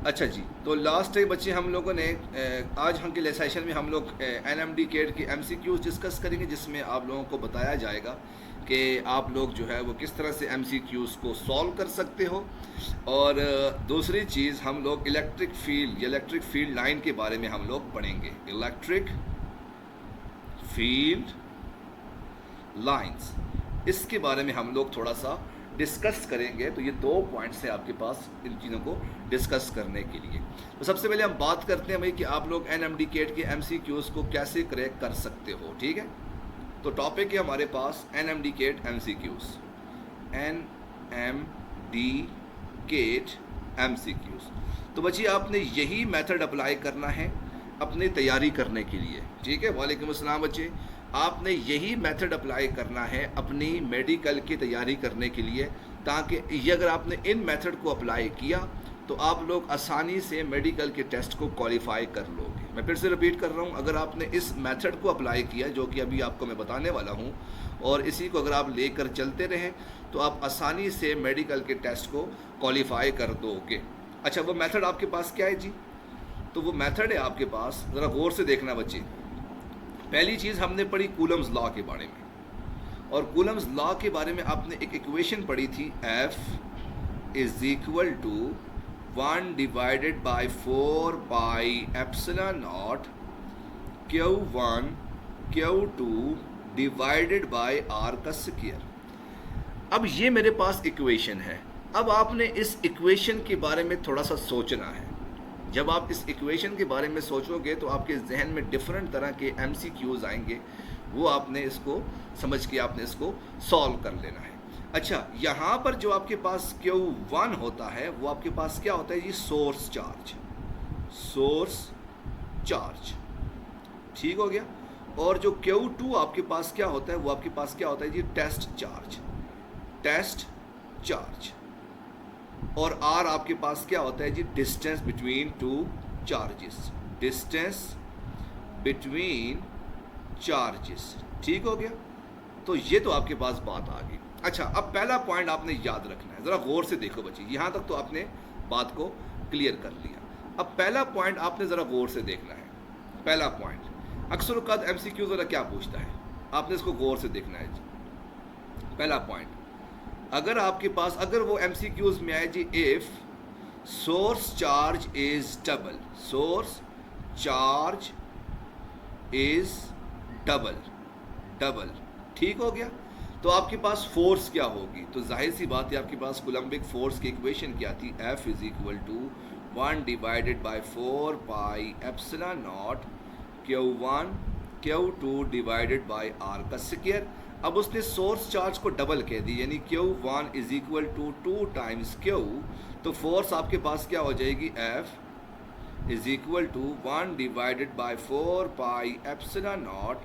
अच्छा जी, तो last time बच्चे हम लोगों ने आज हम के सेशन में हम लोग एनएमडी केट के एमसीक्यूज डिस्कस करेंगे, जिसमें आप लोगों को बताया जाएगा कि आप लोग जो है वो किस तरह से एमसीक्यूज को सॉल्व कर सकते हो। और दूसरी चीज़ हम लोग इलेक्ट्रिक फील्ड लाइन के बारे में हम लोग पढ़ेंगे। इलेक्ट्रिक फील्ड लाइंस, इसके बारे में हम लोग थोड़ा सा डिस्कस करेंगे। तो ये 2 पॉइंट्स हैं आपके पास इन चीज़ों को डिस्कस करने के लिए। तो सबसे पहले हम बात करते हैं भाई कि आप लोग एनएमडी केट के एमसीक्यूज को कैसे क्रैक कर सकते हो। ठीक है, तो टॉपिक है हमारे पास NMDCAT MCQs. NMDCAT MCQs, तो बच्ची आपने यही मेथड अप्लाई करना है अपनी तैयारी करने के लिए। ठीक है, वालेकुम अस्सलाम बच्चे, आपने यही मेथड अप्लाई करना है अपनी मेडिकल की तैयारी करने के लिए, ताकि ये अगर आपने इन मेथड को अप्लाई किया तो आप लोग आसानी से मेडिकल के टेस्ट को क्वालिफाई कर लोगे। मैं फिर से रिपीट कर रहा हूँ, अगर आपने इस मेथड को अप्लाई किया जो कि अभी आपको मैं बताने वाला हूँ, और इसी को अगर आप लेकर चलते रहें तो आप आसानी से मेडिकल के टेस्ट को क्वालिफाई कर दोगे। अच्छा, वो मेथड आपके पास क्या है जी? तो वो मेथड है आपके पास, ज़रा गौर से देखना बच्चे। पहली चीज़ हमने पढ़ी कूलम्स लॉ के बारे में, और कूलम्स लॉ के बारे में आपने एक इक्वेशन पढ़ी थी, F is equal to 1 divided by 4 pi epsilon not Q1 Q2 divided by R का स्क्वायर। अब ये मेरे पास इक्वेशन है। अब आपने इस इक्वेशन के बारे में थोड़ा सा सोचना है। जब आप इस इक्वेशन के बारे में सोचोगे तो आपके जहन में डिफरेंट तरह के एमसीक्यूज आएंगे, वो आपने इसको समझ के आपने इसको सॉल्व कर लेना है। अच्छा, यहाँ पर जो आपके पास Q1 होता है वो आपके पास क्या होता है जी? Source charge. ठीक हो गया। और जो Q2 आपके पास क्या होता है वो आपके पास क्या होता है जी? Test charge. और R आपके पास क्या होता है जी? Distance between two charges. ठीक हो गया। तो ये तो आपके पास बात आ गई। अच्छा, अब पहला पॉइंट आपने याद रखना है, ज़रा गौर से देखो बच्चे, यहाँ तक तो आपने बात को क्लियर कर लिया। अब पहला पॉइंट आपने ज़रा गौर से देखना है। पहला पॉइंट अक्सर औक़ात एमसीक्यूज़ वाला क्या पूछता है, आपने इसको गौर से देखना है जी। पहला पॉइंट, अगर आपके पास अगर वो एमसीक्यूज में आए जी, if source charge is double, ठीक हो गया। तो आपके पास फोर्स क्या होगी? तो जाहिर सी बात है आपके पास कूलम्बिक फोर्स की इक्वेशन क्या थी? F is equal to 1 divided by 4 pi epsilon not Q1 Q2 divided by R का स्क्वायर। अब उसने सोर्स चार्ज को डबल कह दी, यानी Q1 is equal to 2 times Q। तो फोर्स आपके पास क्या हो जाएगी? F is equal to 1 divided by 4 pi epsilon nought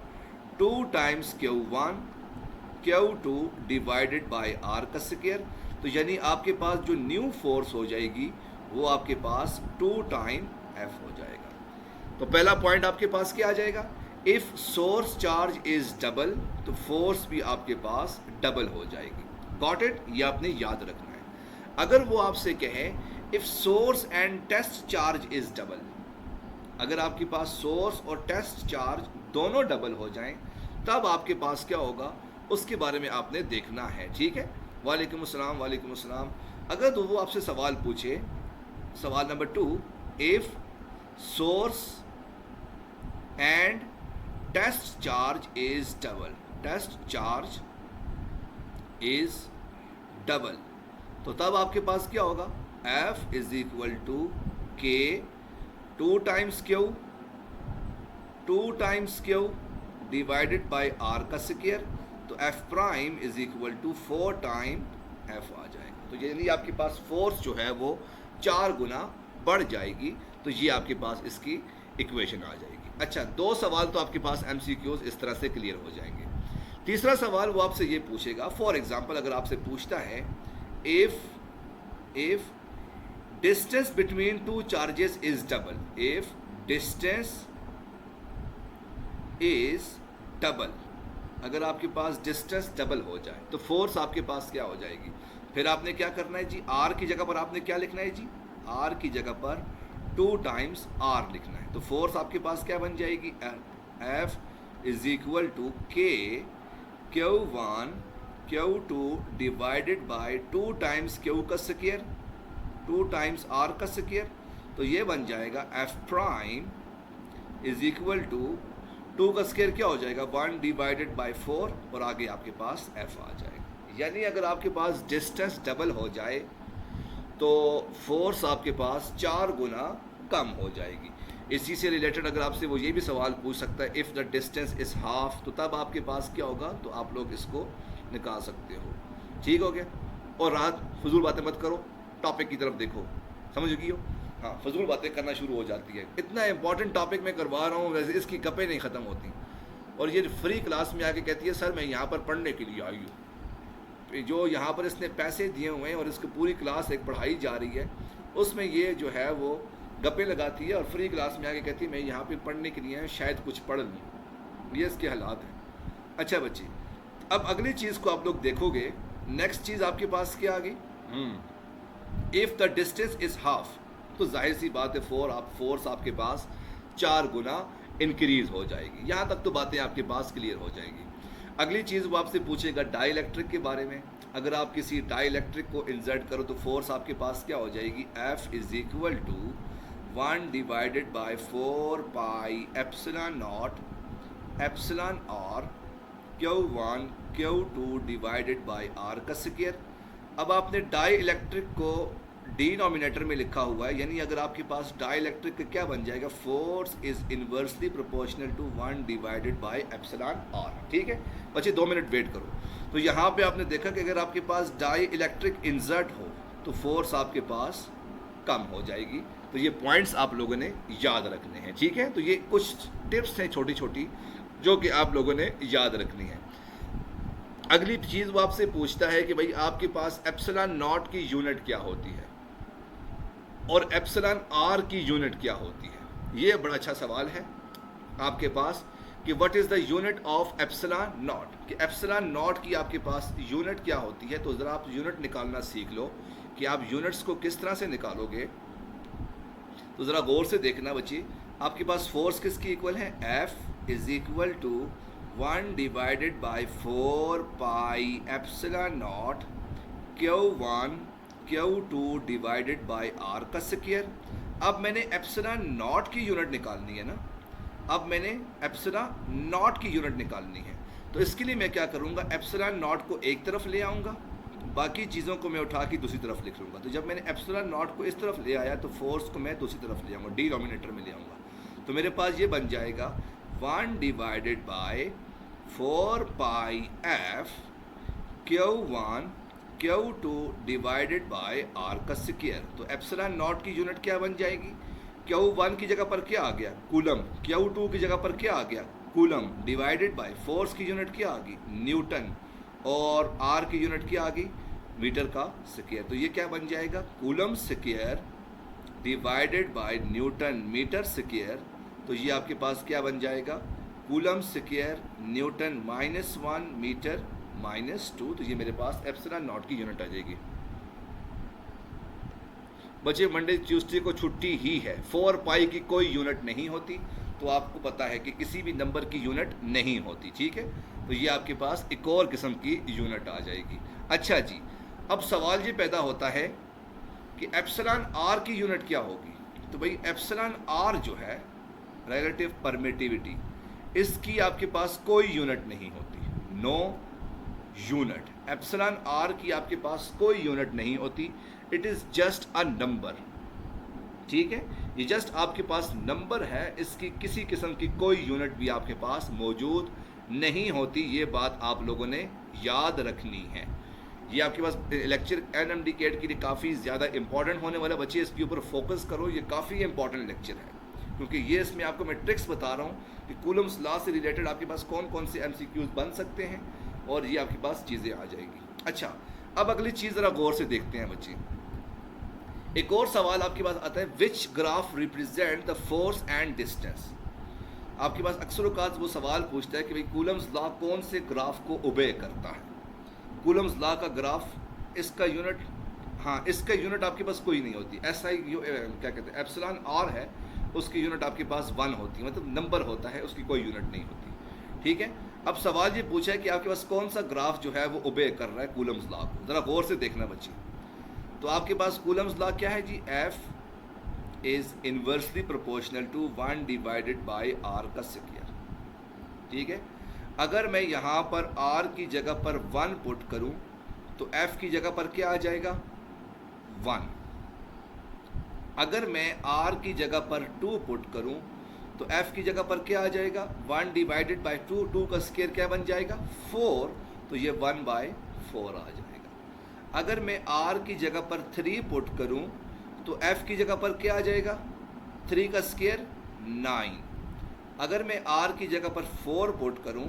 2 times Q1 Q2 divided by R का स्क्वायर। तो यानी आपके पास जो न्यू फोर्स हो जाएगी वो आपके पास 2 टाइम F हो जाएगा। तो पहला पॉइंट आपके पास क्या आ जाएगा? If source charge is double, तो फोर्स भी आपके पास डबल हो जाएगी। Got it? ये आपने याद रखना है। अगर वो आपसे कहे if source and test charge is double, अगर आपके पास सोर्स और टेस्ट चार्ज दोनों डबल हो जाएं, तब आपके पास क्या होगा उसके बारे में आपने देखना है। ठीक है, वालेकुम अस्सलाम। अगर तो वो आपसे सवाल पूछे, सवाल number 2, if source and test charge is double, तो तब आपके पास क्या होगा? F is equal to K 2 times Q divided by R का स्क्वायर। तो F prime is equal to 4 time F आ जाएगा। तो यानी आपके पास फोर्स जो है वो 4 गुना बढ़ जाएगी। तो ये आपके पास इसकी इक्वेशन आ जाएगी। अच्छा, 2 सवाल तो आपके पास एमसीक्यूज इस तरह से क्लियर हो जाएंगे। तीसरा सवाल वो आपसे ये पूछेगा, फॉर एग्जांपल अगर आपसे पूछता है if distance between two charges is double, if distance is double, अगर आपके पास डिस्टेंस डबल हो जाए तो फोर्स आपके पास क्या हो जाएगी? फिर आपने क्या करना है जी? R की जगह पर आपने क्या लिखना है जी? आर की जगह पर 2 टाइम्स आर लिखना है। तो फोर्स आपके पास क्या बन जाएगी, F is equal to K Q1 Q2 divided by 2 times Q का स्क्वायर 2 टाइम्स R का स्क्वायर। तो ये बन जाएगा F prime is equal to 2 का स्क्वायर क्या हो जाएगा 1 डिवाइडेड बाय 4 और आगे आपके पास F आ जाएगा। यानी अगर आपके पास डिस्टेंस डबल हो जाए तो फोर्स आपके पास 4 गुना कम हो जाएगी। इसी से रिलेटेड अगर आपसे वो ये भी सवाल पूछ सकता है if the distance is half, तो तब आपके पास क्या होगा, तो आप लोग इसको निकाल सकते हो। ठीक हो गया। और रात फजूल बातें मत करो, टॉपिक की तरफ देखो, समझ गई हो। हाँ, फजूल बातें करना शुरू हो जाती है। इतना इंपॉर्टेंट टॉपिक मैं करवा रहा हूँ, वैसे इसकी गप्पें नहीं ख़त्म होती। और ये फ्री क्लास में आके कहती है सर मैं यहाँ पर पढ़ने के लिए आई हूँ। जो यहाँ पर इसने पैसे दिए हुए हैं और इसकी पूरी क्लास एक पढ़ाई जा रही है, उसमें ये जो है वो गप्पे लगाती है और फ्री क्लास में आके कहती है मैं यहाँ पे पढ़ने के लिए शायद कुछ पढ़ लूँ। ये इसके हालात हैं। अच्छा बच्चे, अब अगली चीज़ को आप लोग देखोगे। नेक्स्ट चीज़ आपके पास क्या आ गई, if the distance is half, तो जाहिर सी बात है फोर्स आपके पास 4 गुना इंक्रीज हो जाएगी। यहाँ तक तो बातें आपके पास क्लियर हो जाएंगी। अगली चीज़ वो आपसे पूछेगा डाइलेक्ट्रिक के बारे में। अगर आप किसी डाइलेक्ट्रिक को इंसर्ट करो तो फोर्स आपके पास क्या हो जाएगी, F is equal to 1 divided by 4 pi epsilon naught epsilon R Q1 Q2 divided by R का स्क्वायर। अब आपने डाई इलेक्ट्रिक को डिनोमिनेटर में लिखा हुआ है, यानी अगर आपके पास डाई इलेक्ट्रिक का क्या बन जाएगा, force is inversely proportional to 1 divided by epsilon R। ठीक है बच्चे, 2 मिनट वेट करो। तो यहाँ पे आपने देखा कि अगर आपके पास डाई इलेक्ट्रिक इंसर्ट हो तो फोर्स आपके पास कम हो जाएगी। तो ये पॉइंट्स आप लोगों ने याद रखने हैं। ठीक है, तो ये कुछ टिप्स हैं छोटी छोटी जो कि आप लोगों ने याद रखनी है। अगली चीज़ वो आपसे पूछता है कि भाई आपके पास एप्सिलॉन नॉट की यूनिट क्या होती है और एप्सिलॉन R की यूनिट क्या होती है। ये बड़ा अच्छा सवाल है आपके पास कि what is the unit of epsilon not, कि एप्सिलॉन नॉट की आपके पास यूनिट क्या होती है। तो ज़रा आप यूनिट निकालना सीख लो कि आप यूनिट्स को किस तरह से निकालोगे। तो ज़रा गौर से देखना बच्ची, आपके पास फोर्स किसकी इक्वल है, F is equal to 1 divided by 4 pi epsilon not Q1 Q2 divided by R का स्क्वायर। अब मैंने एप्सिलॉन नॉट की यूनिट निकालनी है ना, अब मैंने एप्सिलॉन नॉट की यूनिट निकालनी है। तो इसके लिए मैं क्या करूँगा, एप्सिलॉन नॉट को एक तरफ ले आऊँगा, बाकी चीज़ों को मैं उठा के दूसरी तरफ लिख लूँगा। तो जब मैंने एप्सिलॉन नॉट को इस तरफ ले आया तो फोर्स को मैं दूसरी तरफ ले आऊँगा, डिनोमिनेटर में ले आऊँगा। तो मेरे पास ये बन जाएगा 1 divided by 4 pi F Q1 Q2 divided by R का स्क्वायर। तो एप्सिलॉन नॉट की यूनिट क्या बन जाएगी, Q1 की जगह पर क्या आ गया, कूलम, Q2 की जगह पर क्या आ गया, कूलम, डिवाइडेड बाय फोर्स की यूनिट क्या आ गई, न्यूटन, और R की यूनिट क्या आ गई, मीटर का स्क्वायर। तो ये क्या बन जाएगा, coulomb square divided by newton metre square. तो ये आपके पास क्या बन जाएगा, कूलम स्क्वायर न्यूटन -1 मीटर -2। तो ये मेरे पास एप्सिलॉन नॉट की यूनिट आ जाएगी। बच्चे मंडे ट्यूसडे को छुट्टी ही है, 4 पाई की कोई यूनिट नहीं होती, तो आपको पता है कि किसी भी नंबर की यूनिट नहीं होती। ठीक है, तो ये आपके पास एक और किस्म की यूनिट आ जाएगी। अच्छा जी, अब सवाल ये पैदा होता है कि एप्सिलॉन R की यूनिट क्या होगी। तो भाई एप्सिलॉन R जो है रिलेटिव परमिटिविटी, इसकी आपके पास कोई यूनिट नहीं होती, नो यूनिट। एप्सिलॉन R की आपके पास कोई यूनिट नहीं होती, it is just a number. ठीक है, ये जस्ट आपके पास नंबर है, इसकी किसी किस्म की कोई यूनिट भी आपके पास मौजूद नहीं होती। ये बात आप लोगों ने याद रखनी है। ये आपके पास लेक्चर NMDCAT के लिए काफ़ी ज़्यादा इंपॉर्टेंट होने वाला, बच्चे इसके ऊपर फोकस करो। ये काफ़ी इंपॉर्टेंट लेक्चर है क्योंकि ये इसमें आपको मैं ट्रिक्स बता रहा हूँ कि कूलम्स लॉ से रिलेटेड आपके पास कौन कौन से MCQs बन सकते हैं और ये आपके पास चीज़ें आ जाएगी। अच्छा, अब अगली चीज़ ज़रा गौर से देखते हैं बच्चे। एक और सवाल आपके पास आता है, which graph represent the force and distance. आपके पास अक्सर औकात वो सवाल पूछता है कि भाई कूलम्स लॉ कौन से ग्राफ को ओबे करता है। कूलम्स लॉ का ग्राफ, इसका यूनिट हाँ, इसका यूनिट आपके पास कोई नहीं होती। SI क्या कहते हैं, एप्सिलॉन आर है, उसकी यूनिट आपके पास 1 होती है, मतलब नंबर होता है, उसकी कोई यूनिट नहीं होती। ठीक है, अब सवाल ये पूछा है कि आपके पास कौन सा ग्राफ जो है वो ओबे कर रहा है कूलम्स लॉ को। ज़रा गौर से देखना बच्चे। तो आपके पास कूलम्स लॉ क्या है जी, F is inversely proportional to 1 divided by R का स्क्वायर। ठीक है, अगर मैं यहाँ पर R की जगह पर 1 पुट करूँ तो F की जगह पर क्या आ जाएगा, 1। अगर मैं R की जगह पर 2 पुट करूं तो F की जगह पर क्या आ जाएगा, 1 डिवाइडेड बाई 2, 2 का स्क्वायर क्या बन जाएगा, 4, तो ये 1/4 आ जाएगा। अगर मैं R की जगह पर 3 पुट करूं तो F की जगह पर क्या आ जाएगा, 3 का स्क्वायर 9। अगर मैं R की जगह पर 4 पुट करूं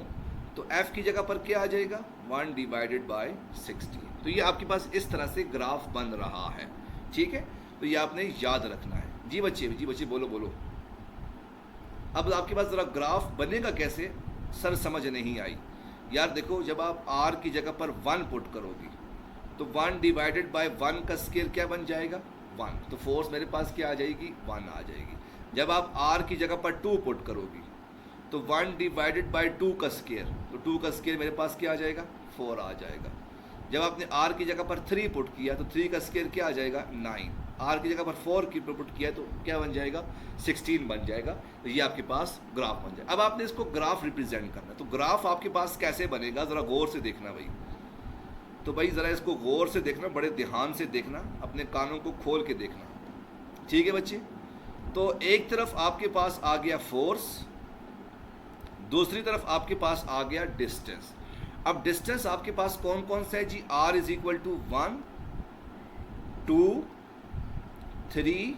तो F की जगह पर क्या आ जाएगा, 1 डिवाइडेड बाई 16। तो ये आपके पास इस तरह से ग्राफ बन रहा है। ठीक है, तो ये आपने याद रखना है। जी बच्चे बोलो बोलो। अब आपके पास ज़रा ग्राफ बनेगा कैसे, सर समझ नहीं आई यार। देखो, जब आप R की जगह पर 1 पुट करोगी तो 1 डिवाइडेड बाय 1 का स्क्वायर क्या बन जाएगा, 1। तो फोर्स मेरे पास क्या आ जाएगी, 1 आ जाएगी। जब आप R की जगह पर 2 पुट करोगी तो 1 डिवाइडेड बाय 2 का स्क्वायर, तो 2 का स्क्वायर मेरे पास क्या आ जाएगा, 4 आ जाएगा। जब आपने R की जगह पर 3 पुट किया तो 3 का स्क्वायर क्या आ जाएगा, 9। R की जगह पर 4 की पुट किया तो क्या बन जाएगा, 16 बन जाएगा। तो ये आपके पास ग्राफ बन जाएगा। अब आपने इसको ग्राफ रिप्रेजेंट करना है, तो ग्राफ आपके पास कैसे बनेगा, ज़रा गौर से देखना भाई। तो भाई ज़रा इसको गौर से देखना, बड़े ध्यान से देखना, अपने कानों को खोल के देखना। ठीक है बच्चे, तो एक तरफ आपके पास आ गया फोर्स, दूसरी तरफ आपके पास आ गया डिस्टेंस। अब डिस्टेंस आपके पास कौन कौन सा है जी, R इज इक्वल टू 1, 2, 3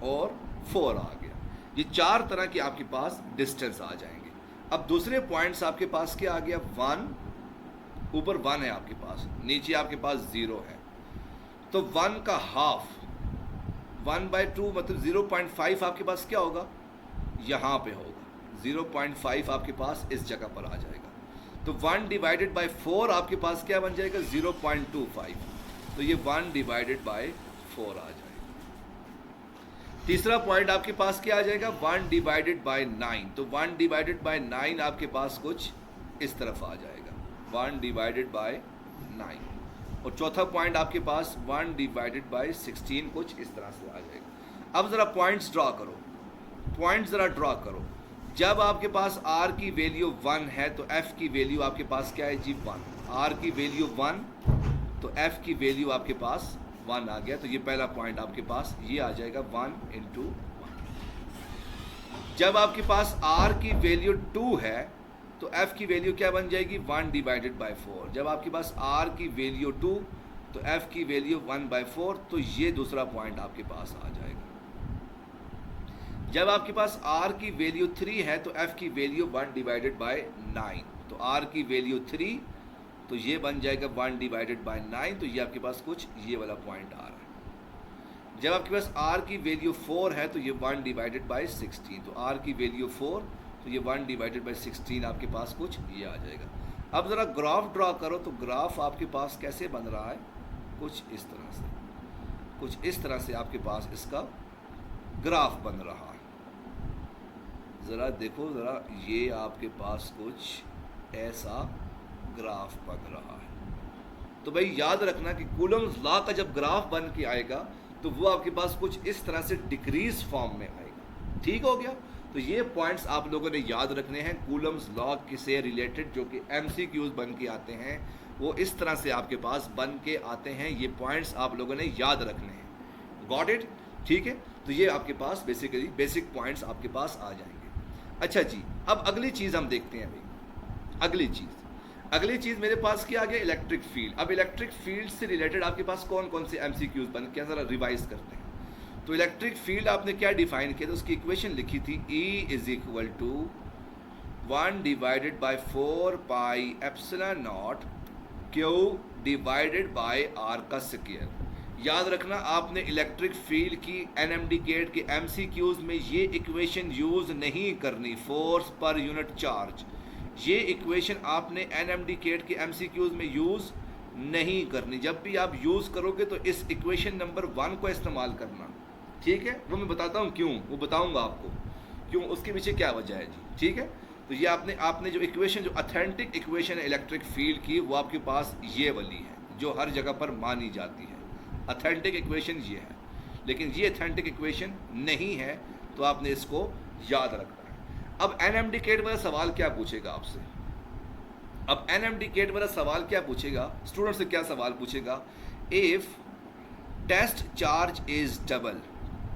और 4 आ गया। ये 4 तरह के आपके पास डिस्टेंस आ जाएंगे। अब दूसरे पॉइंट्स आपके पास क्या आ गया, 1, ऊपर 1 है आपके पास, नीचे आपके पास 0 है। तो 1 का हाफ 1/2 मतलब 0.5 आपके पास क्या होगा, यहाँ पे होगा। 0.5 आपके पास इस जगह पर आ जाएगा। तो 1 डिवाइडेड बाई 4 आपके पास क्या बन जाएगा, 0.25। तो ये 1 डिवाइडेड बाई 4 आ जाएगा। तीसरा पॉइंट आपके पास क्या आ जाएगा, 1 डिवाइडेड बाई 9। तो 1 डिवाइडेड बाई 9 आपके पास कुछ इस तरफ आ जाएगा, 1 डिवाइडेड बाई 9। और चौथा पॉइंट आपके पास 1 डिवाइडेड बाई 16 कुछ इस तरह से आ जाएगा। अब ज़रा पॉइंट्स ड्रॉ करो, पॉइंट्स ज़रा ड्रॉ करो। जब आपके पास R की वैल्यू 1 है तो F की वैल्यू आपके पास क्या है जी, 1। R की वैल्यू 1 तो F की वैल्यू आपके पास 1 आ गया। तो ये पहला पॉइंट आपके पास ये आ जाएगा, 1 × 1। जब आपके पास R की वैल्यू 2 है तो F की वैल्यू क्या बन जाएगी, 1 डिवाइडेड बाई 4। जब आपके पास R की वैल्यू 2 तो F की वैल्यू 1/4। तो ये दूसरा पॉइंट आपके पास आ जाएगा। जब आपके पास R की वैल्यू 3 है तो F की वैल्यू 1 डिवाइडेड बाई 9। तो R की वैल्यू 3 तो ये बन जाएगा 1 डिवाइडेड बाई 9। तो ये आपके पास कुछ ये वाला पॉइंट आ रहा है। जब आपके पास R की वैल्यू 4 है तो ये 1 डिवाइडेड बाई 16। तो R की वैल्यू 4 तो ये 1 डिवाइडेड बाई 16 आपके पास कुछ ये आ जाएगा। अब ज़रा ग्राफ ड्रॉ करो, तो ग्राफ आपके पास कैसे बन रहा है, कुछ इस तरह से, कुछ इस तरह से आपके पास इसका ग्राफ बन रहा है। ज़रा देखो ज़रा, ये आपके पास कुछ ऐसा ग्राफ बन रहा है। तो भाई याद रखना कि कूलम्स लॉ का जब ग्राफ बन के आएगा तो वो आपके पास कुछ इस तरह से डिक्रीज फॉर्म में आएगा। ठीक हो गया। तो ये पॉइंट्स आप लोगों ने याद रखने हैं कूलम्स लॉ से रिलेटेड, जो कि MCQs बन के आते हैं, वो इस तरह से आपके पास बन के आते हैं। ये पॉइंट्स आप लोगों ने याद रखने हैं। Got it? ठीक है। तो ये आपके पास बेसिकली बेसिक पॉइंट्स आपके पास आ जाएंगे। अच्छा जी, अब अगली चीज़ हम देखते हैं भाई। अगली चीज़ मेरे पास क्या आ गया, इलेक्ट्रिक फील्ड। अब इलेक्ट्रिक फील्ड से रिलेटेड आपके पास कौन कौन से MCQs बन के, ज़रा रिवाइज करते हैं। तो इलेक्ट्रिक फील्ड आपने क्या डिफाइन किया था, उसकी इक्वेशन लिखी थी, E is equal to 1 divided by 4 pi epsilon naught Q divided by R का स्क्वायर। याद रखना, आपने इलेक्ट्रिक फील्ड की NMD गेट के MCQs में ये इक्वेशन यूज़ नहीं करनी, फोर्स पर यूनिट चार्ज। ये इक्वेशन आपने NMD गेट के MCQs में यूज़ नहीं करनी। जब भी आप यूज़ करोगे तो इस इक्वेशन नंबर 1 को इस्तेमाल करना, ठीक है। वो मैं बताता हूँ क्यों, वो बताऊँगा आपको क्यों, उसके पीछे क्या वजह है जी, ठीक है। तो ये आपने जो इक्वेशन, जो ऑथेंटिक इक्वेशन है इलेक्ट्रिक फील्ड की, वो आपके पास ये वाली है जो हर जगह पर मानी जाती है। ऑथेंटिक इक्वेशन ये है, लेकिन ये ऑथेंटिक इक्वेशन नहीं है, तो आपने इसको याद रखना है। अब एनएमडी केट वाला सवाल क्या पूछेगा आपसे, अब एनएमडी केट वाला सवाल क्या पूछेगा, स्टूडेंट से क्या सवाल पूछेगा, if test charge is double,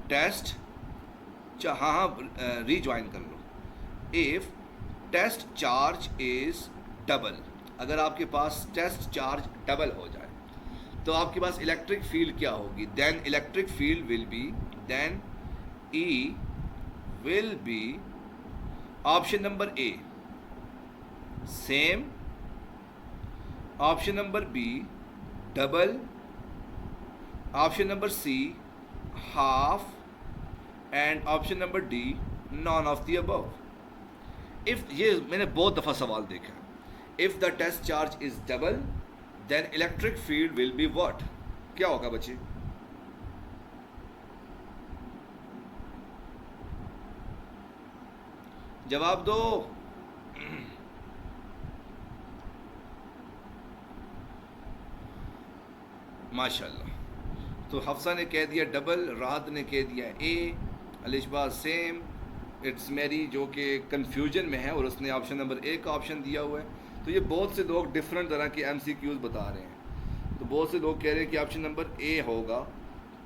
test, हाँ रिज्वाइन कर लो, if test charge is double, अगर आपके पास टेस्ट चार्ज डबल हो जाए तो आपके पास इलेक्ट्रिक फील्ड क्या होगी, then electric field will be, then E will be, option number A same, option number B double, option number C half, and option number D none of the above. If, ये मैंने बहुत दफ़ा सवाल देखा, if the test charge is double then electric field will be what, क्या होगा बच्चे, जवाब दो। माशाल्लाह, तो हफ्सा ने कह दिया डबल, राहत ने कह दिया ए, अलिशबा सेम, इट्स मेरी जो कि कन्फ्यूजन में है और उसने ऑप्शन नंबर ए का ऑप्शन दिया हुआ है। तो ये बहुत से लोग डिफरेंट तरह के एमसीक्यूज बता रहे हैं, तो बहुत से लोग कह रहे हैं कि ऑप्शन नंबर ए होगा,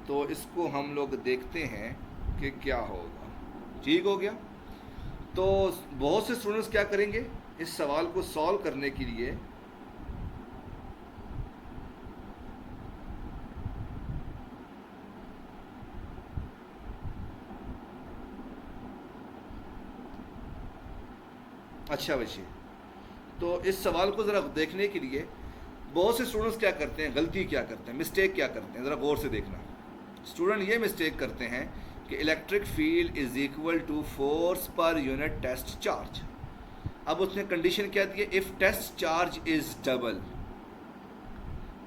तो इसको हम लोग देखते हैं कि क्या होगा। ठीक हो गया, तो बहुत से स्टूडेंट्स क्या करेंगे, इस सवाल को सॉल्व करने के लिए अच्छा बच्चे, तो इस सवाल को ज़रा देखने के लिए बहुत से स्टूडेंट्स क्या करते हैं, गलती क्या करते हैं, मिस्टेक क्या करते हैं, ज़रा गौर से देखना। स्टूडेंट ये मिस्टेक करते हैं कि electric field is equal to force per unit test charge. अब उसने कंडीशन क्या दी है, if test charge is double,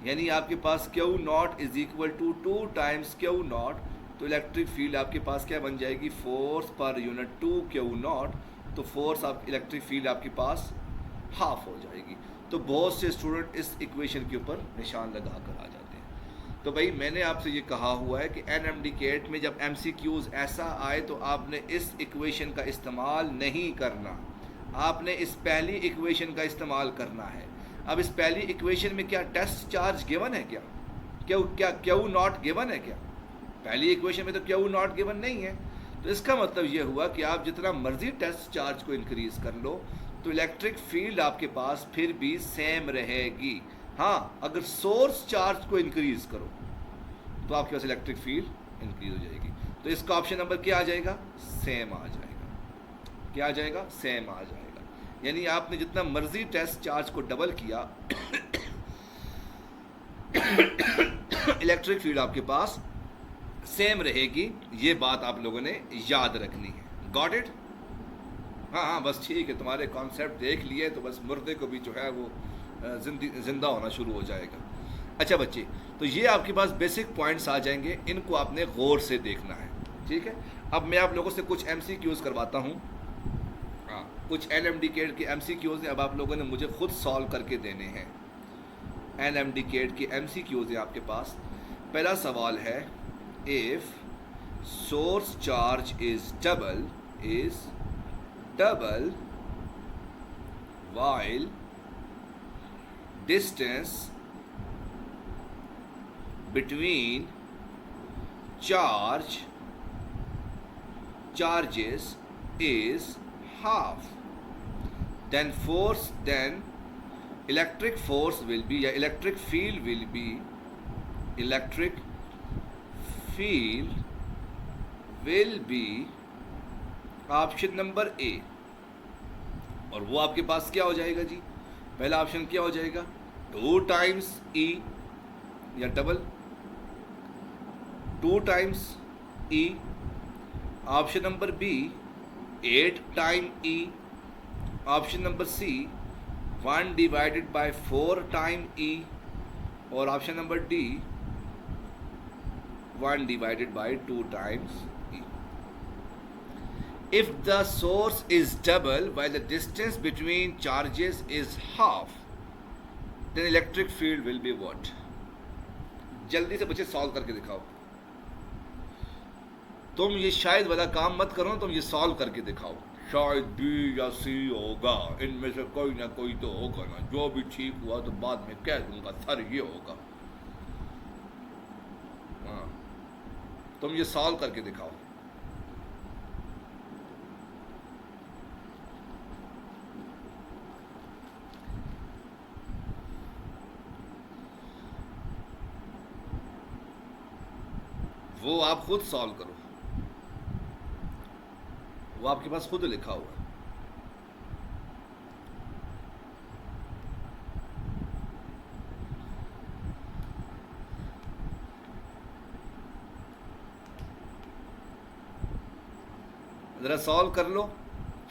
यानी आपके पास q naught is equal to 2 times q naught, तो इलेक्ट्रिक फील्ड आपके पास क्या बन जाएगी, force per unit 2 q naught, तो फोर्स आप इलेक्ट्रिक फील्ड आपके पास हाफ हो जाएगी। तो बहुत से स्टूडेंट इस इक्वेशन के ऊपर निशान लगा कर आ जाते हैं। तो भाई मैंने आपसे ये कहा हुआ है कि एनएमडी केट में जब एमसीक्यूज ऐसा आए तो आपने इस इक्वेशन का इस्तेमाल नहीं करना, आपने इस पहली इक्वेशन का इस्तेमाल करना है। अब इस पहली इक्वेशन में क्या टेस्ट चार्ज गिवन है, क्या क्यू नॉट गिवन है, क्या पहली इक्वेशन में तो क्यू नॉट गिवन नहीं है। तो इसका मतलब ये हुआ कि आप जितना मर्जी टेस्ट चार्ज को इंक्रीज कर लो तो इलेक्ट्रिक फील्ड आपके पास फिर भी सेम रहेगी। हाँ, अगर सोर्स चार्ज को इंक्रीज करो तो आपके पास इलेक्ट्रिक फील्ड इंक्रीज हो जाएगी। तो इसका ऑप्शन नंबर क्या आ जाएगा, सेम आ जाएगा। क्या आ जाएगा, सेम आ जाएगा। यानी आपने जितना मर्जी टेस्ट चार्ज को डबल किया इलेक्ट्रिक फील्ड आपके पास सेम रहेगी। ये बात आप लोगों ने याद रखनी है। Got it? हाँ, बस ठीक है, तुम्हारे कॉन्सेप्ट देख लिए तो बस मुर्दे को भी जो है वो जिंदा होना शुरू हो जाएगा। अच्छा बच्चे, तो ये आपके पास बेसिक पॉइंट्स आ जाएंगे, इनको आपने गौर से देखना है, ठीक है। अब मैं आप लोगों से कुछ MCQs करवाता हूँ। हाँ, कुछ एनएमडी केट के MCQs हैं, अब आप लोगों ने मुझे खुद सॉल्व करके देने हैं। एनएमडी केट के MCQs हैं आपके पास। पहला सवाल है, if source charge is double while distance between charges is half, then electric force will be, या electric field will be, electric field will be option number ए। और वो आपके पास क्या हो जाएगा जी, पहला ऑप्शन क्या हो जाएगा, 2 टाइम्स ई या double, 2 times E. Option number B 8 time E. Option number C 1 divided by 4 time E. और option number D 1 divided by 2 times E. If the source is double while the distance between charges is half, then electric field will be what? जल्दी से बच्चे solve करके दिखाओ। तुम ये शायद वाला काम मत करो, तुम ये सॉल्व करके दिखाओ। शायद बी या सी होगा, इनमें से कोई ना कोई तो होगा ना, जो भी ठीक हुआ तो बाद में कह दूंगा सर ये होगा। हाँ, तुम ये सॉल्व करके दिखाओ। वो आप खुद सॉल्व करो, वो आपके पास खुद लिखा हुआ है। ज़रा सॉल्व कर लो,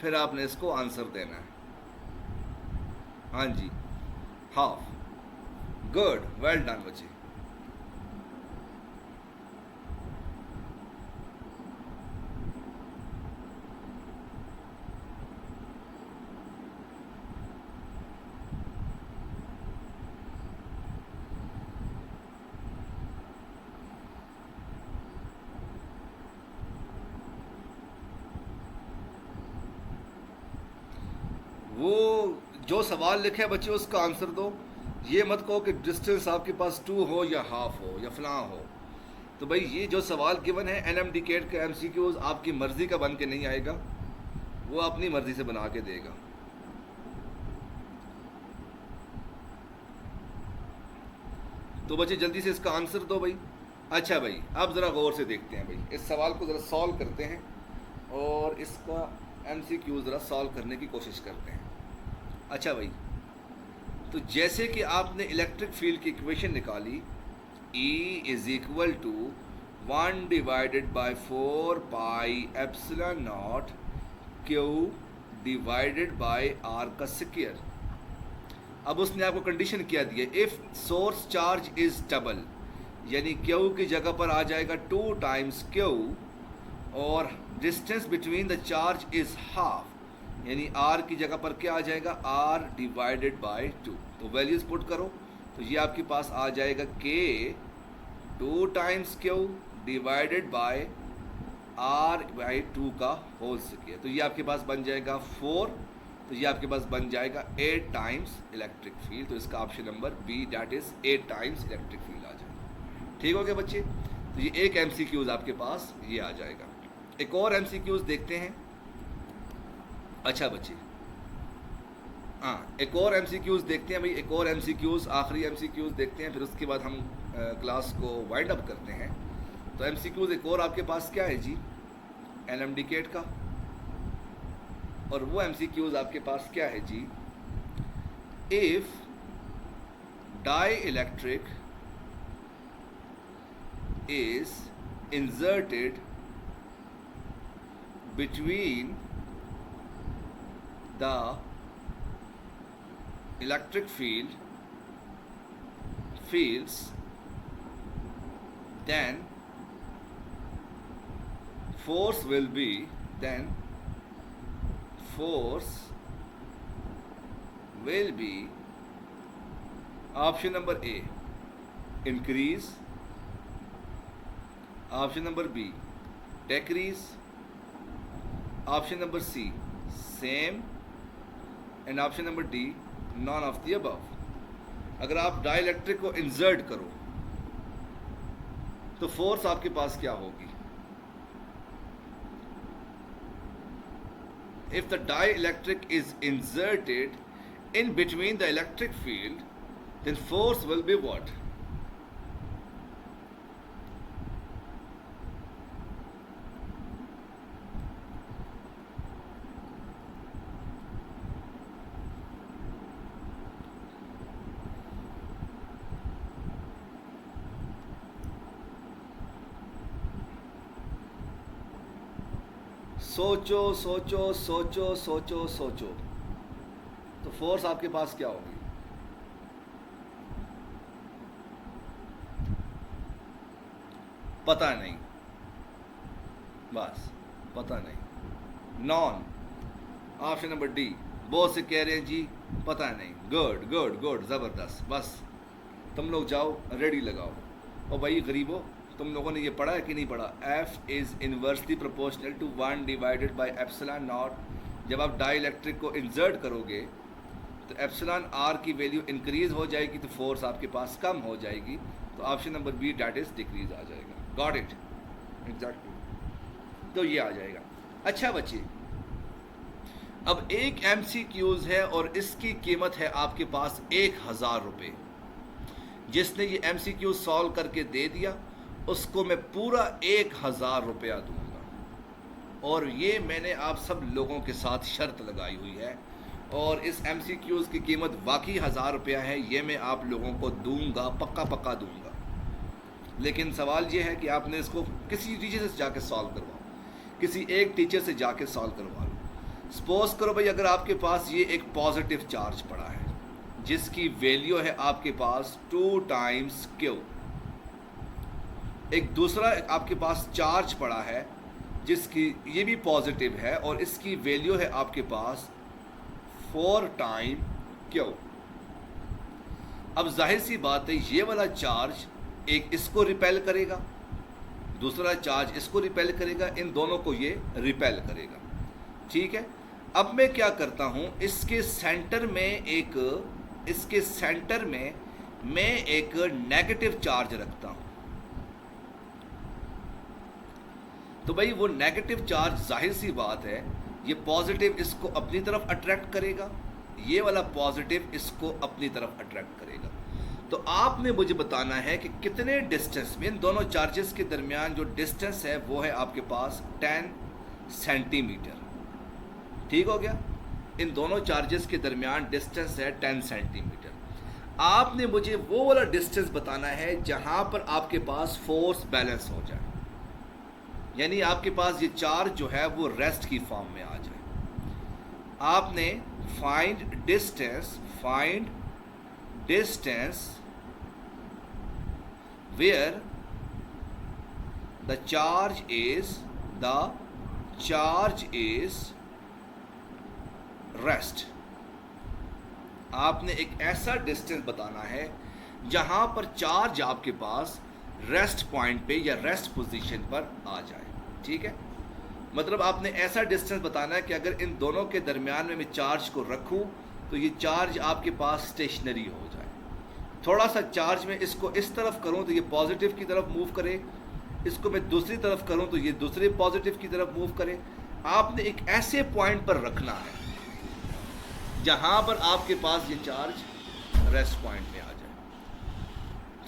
फिर आपने इसको आंसर देना है। हाँ जी, हाफ, गुड, वेल डन बच्चे। वो जो सवाल लिखे बच्चे उसका आंसर दो। ये मत कहो कि डिस्टेंस आपके पास 2 हो या हाफ हो या फलां हो। तो भाई ये जो सवाल गिवन है एनएम डिकेट का एमसीक्यूज आपकी मर्जी का बन के नहीं आएगा, वो अपनी मर्जी से बना के देगा। तो बच्चे जल्दी से इसका आंसर दो भाई। अच्छा भाई, अब ज़रा गौर से देखते हैं भाई, इस सवाल को ज़रा सॉल्व करते हैं और इसका एमसीक्यू ज़रा सॉल्व करने की कोशिश करते हैं। अच्छा भाई, तो जैसे कि आपने इलेक्ट्रिक फील्ड की इक्वेशन निकाली, E is equal to 1 divided by 4 pi epsilon naught Q divided by R का स्क्वायर। अब उसने आपको कंडीशन क्या दी है, if source charge is double, यानी Q की जगह पर आ जाएगा 2 टाइम्स Q, और distance between the charge is half, यानी R की जगह पर क्या आ जाएगा, R डिवाइडेड बाय 2। तो वैल्यूज पुट करो, तो ये आपके पास आ जाएगा K 2 times Q divided by R by 2 का होल स्क्वायर। तो ये आपके पास बन जाएगा 4, तो ये आपके पास बन जाएगा 8 टाइम्स इलेक्ट्रिक फील्ड। तो इसका option number B, that is 8 times electric field आ जाएगा। ठीक हो गया बच्चे? तो ये एक एमसीक्यूज आपके पास ये आ जाएगा। एक और एमसीक्यूज देखते हैं। अच्छा बच्चे, हाँ, एक और एमसीक्यूज देखते हैं भाई, एक और एमसीक्यूज, आखिरी एमसीक्यूज देखते हैं, फिर उसके बाद हम क्लास को वाइंड अप करते हैं। तो एमसीक्यूज एक और आपके पास क्या है जी, एनएम डिकेट का, और वो एमसीक्यूज आपके पास क्या है जी, if dielectric is inserted between the electric fields, then force will be option number A, increase, option number B, decrease, option number C, same, and option number D, none of the above। अगर आप dielectric को insert करो तो force आपके पास क्या होगी, if the dielectric is inserted in between the electric field, then force will be what? सोचो सोचो सोचो सोचो सोचो, तो फोर्स आपके पास क्या होगी? पता नहीं, बस पता नहीं। Non, option number D. बहुत से कह रहे हैं जी पता नहीं। गुड गुड गुड, ज़बरदस्त। बस तुम लोग जाओ, रेडी लगाओ। और भाई गरीबो, तुम लोगों ने ये पढ़ा है कि नहीं पढ़ा? F is inversely proportional to 1 divided by epsilon naught. जब आप डाइलेक्ट्रिक को इंसर्ट करोगे तो एप्सिलॉन आर की वैल्यू इंक्रीज हो जाएगी, तो फोर्स आपके पास कम हो जाएगी। तो option number B, that is decrease आ जाएगा। Got it? एग्जैक्टली, तो ये आ जाएगा। अच्छा बच्चे, अब एक MCQs है और इसकी कीमत है आपके पास 1000 रुपये। जिसने ये MCQ सॉल्व करके दे दिया उसको मैं पूरा 1000 रुपया दूंगा। और ये मैंने आप सब लोगों के साथ शर्त लगाई हुई है, और इस MCQs की कीमत वाकई 1000 रुपया है। ये मैं आप लोगों को दूंगा, पक्का पक्का दूंगा। लेकिन सवाल ये है कि आपने इसको किसी टीचर से जाके सॉल्व करवाओ, किसी एक टीचर से जाके सॉल्व करवा लो। सपोज करो भाई, अगर आपके पास ये एक पॉजिटिव चार्ज पड़ा है जिसकी वैल्यू है आपके पास 2 टाइम्स Q, एक दूसरा आपके पास चार्ज पड़ा है जिसकी ये भी पॉजिटिव है और इसकी वैल्यू है आपके पास 4 टाइम Q। अब जाहिर सी बात है, ये वाला चार्ज एक इसको रिपेल करेगा, दूसरा चार्ज इसको रिपेल करेगा, इन दोनों को ये रिपेल करेगा। ठीक है, अब मैं क्या करता हूं, इसके सेंटर में मैं एक नेगेटिव चार्ज रखता हूं। तो भाई वो नेगेटिव चार्ज, जाहिर सी बात है, ये पॉजिटिव इसको अपनी तरफ अट्रैक्ट करेगा, ये वाला पॉजिटिव इसको अपनी तरफ अट्रैक्ट करेगा। तो आपने मुझे बताना है कि कितने डिस्टेंस में इन दोनों चार्जेस के दरमियान जो डिस्टेंस है वो है आपके पास 10 सेंटीमीटर। ठीक हो गया? इन दोनों चार्जेस के दरमियान डिस्टेंस है 10 सेंटीमीटर। आपने मुझे वो वाला डिस्टेंस बताना है जहां पर आपके पास फोर्स बैलेंस हो जाए, यानी आपके पास ये चार्ज जो है वो रेस्ट की फॉर्म में आ जाए। आपने find distance where the charge is rest. आपने एक ऐसा डिस्टेंस बताना है जहां पर चार्ज आपके पास रेस्ट पॉइंट पे या रेस्ट पोजीशन पर आ जाए। ठीक है, मतलब आपने ऐसा डिस्टेंस बताना है कि अगर इन दोनों के दरमियान में मैं चार्ज को रखूं तो ये चार्ज आपके पास स्टेशनरी हो जाए। थोड़ा सा चार्ज में इसको इस तरफ करूं तो ये पॉजिटिव की तरफ मूव करे, इसको मैं दूसरी तरफ करूं तो ये दूसरे पॉजिटिव की तरफ मूव करे। आपने एक ऐसे पॉइंट पर रखना है जहां पर आपके पास ये चार्ज रेस्ट पॉइंट में आ जाए।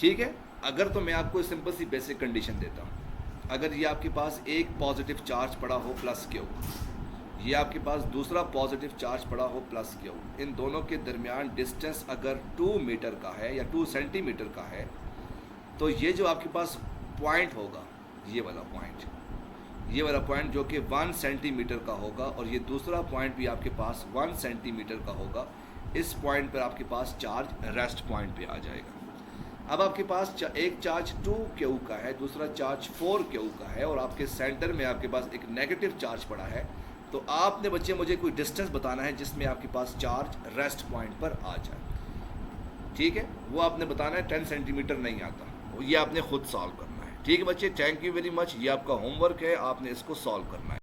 ठीक है, अगर तो मैं आपको सिंपल सी बेसिक कंडीशन देता हूं, अगर ये आपके पास एक पॉजिटिव चार्ज पड़ा हो प्लस Q, ये आपके पास दूसरा पॉजिटिव चार्ज पड़ा हो प्लस Q, इन दोनों के दरमियान डिस्टेंस अगर 2 मीटर का है या 2 सेंटीमीटर का है, तो ये जो आपके पास पॉइंट होगा, ये वाला पॉइंट जो कि 1 सेंटीमीटर का होगा, और ये दूसरा पॉइंट भी आपके पास 1 सेंटीमीटर का होगा। इस पॉइंट पर आपके पास चार्ज रेस्ट पॉइंट पे आ जाएगा। अब आपके पास एक चार्ज 2Q का है, दूसरा चार्ज 4Q का है, और आपके सेंटर में आपके पास एक नेगेटिव चार्ज पड़ा है। तो आपने बच्चे मुझे कोई डिस्टेंस बताना है जिसमें आपके पास चार्ज रेस्ट पॉइंट पर आ जाए। ठीक है, वो आपने बताना है। 10 सेंटीमीटर नहीं आता, ये आपने खुद सॉल्व करना है। ठीक है बच्चे, थैंक यू वेरी मच। ये आपका होमवर्क है, आपने इसको सॉल्व करना है।